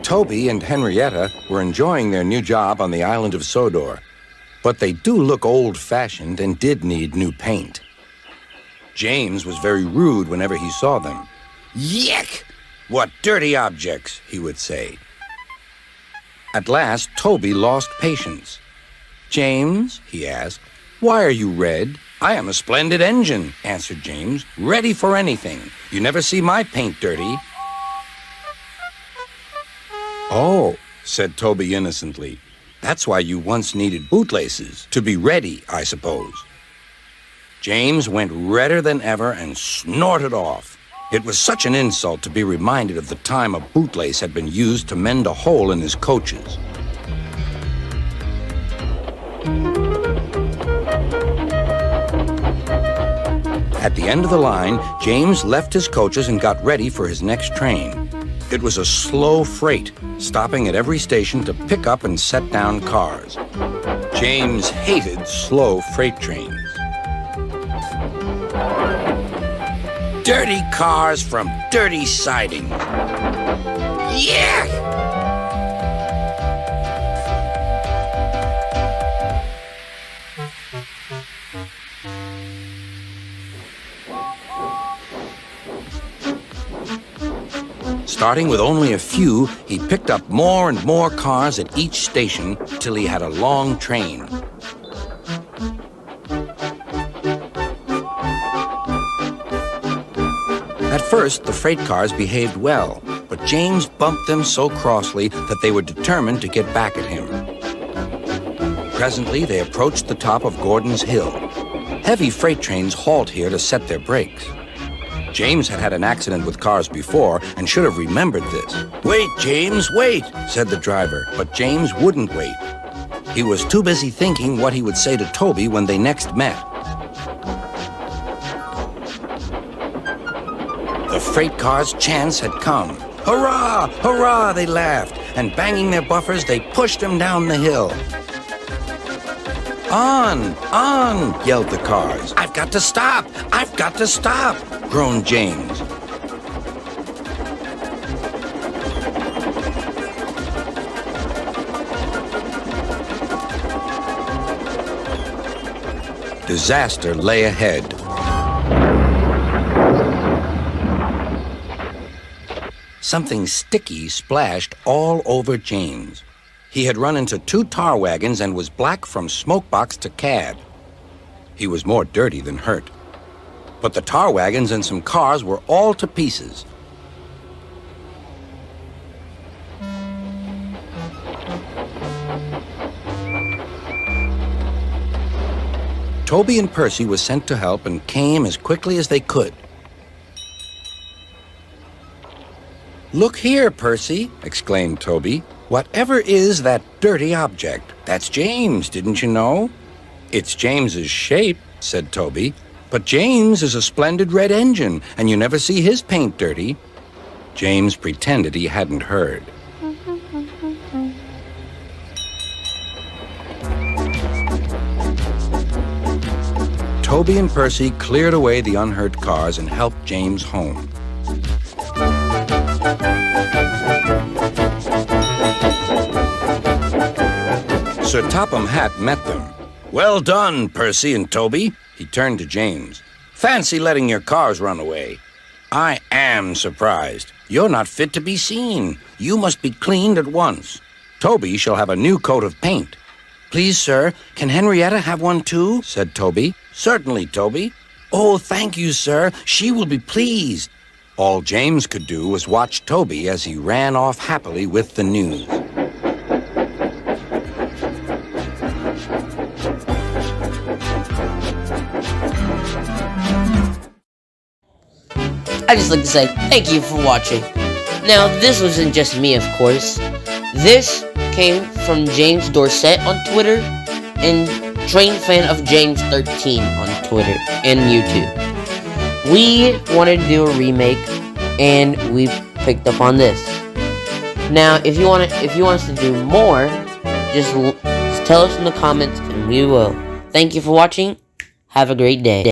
Toby and Henrietta were enjoying their new job on the island of Sodor, but they do look old-fashioned and did need new paint. James was very rude whenever he saw them. "Yuck! What dirty objects," he would say. At last, Toby lost patience. "James," he asked, "why are you red?" "I am a splendid engine," answered James, "ready for anything. You never see my paint dirty." "Oh," said Toby innocently, "that's why you once needed bootlaces, to be ready, I suppose." James went redder than ever and snorted off. It was such an insult to be reminded of the time a bootlace had been used to mend a hole in his coaches. At the end of the line, James left his coaches and got ready for his next train. It was a slow freight, stopping at every station to pick up and set down cars. James hated slow freight trains. Dirty cars from dirty sidings. Yeah! Starting with only a few, he picked up more and more cars at each station till he had a long train. At first, the freight cars behaved well, but James bumped them so crossly that they were determined to get back at him. Presently, they approached the top of Gordon's Hill. Heavy freight trains halt here to set their brakes. James had had an accident with cars before and should have remembered this. "Wait, James, wait," said the driver, but James wouldn't wait. He was too busy thinking what he would say to Toby when they next met. The freight car's chance had come. "Hurrah! Hurrah!" they laughed, and banging their buffers, they pushed him down the hill. "On! On!" yelled the cars. "I've got to stop! I've got to stop!" groaned James. Disaster lay ahead. Something sticky splashed all over James. He had run into 2 tar wagons and was black from smokebox to cab. He was more dirty than hurt. But the tar wagons and some cars were all to pieces. Toby and Percy were sent to help and came as quickly as they could. "Look here, Percy," exclaimed Toby. "Whatever is that dirty object? That's James, didn't you know?" "It's James's shape," said Toby. "But James is a splendid red engine, and you never see his paint dirty." James pretended he hadn't heard. Toby and Percy cleared away the unhurt cars and helped James home. Sir Topham Hatt met them. "Well done, Percy and Toby." He turned to James. "Fancy letting your cars run away. I am surprised. You're not fit to be seen. You must be cleaned at once. Toby shall have a new coat of paint." "Please, sir, can Henrietta have one too?" said Toby. "Certainly, Toby." "Oh, thank you, sir. She will be pleased." All James could do was watch Toby as he ran off happily with the news. I'd just like to say thank you for watching. Now, this wasn't just me, of course. This came from James Dorset on Twitter and Train Fan of James 13 on Twitter and YouTube. We wanted to do a remake, and we picked up on this. Now, if you want us to do more, just tell us in the comments, and we will. Thank you for watching. Have a great day.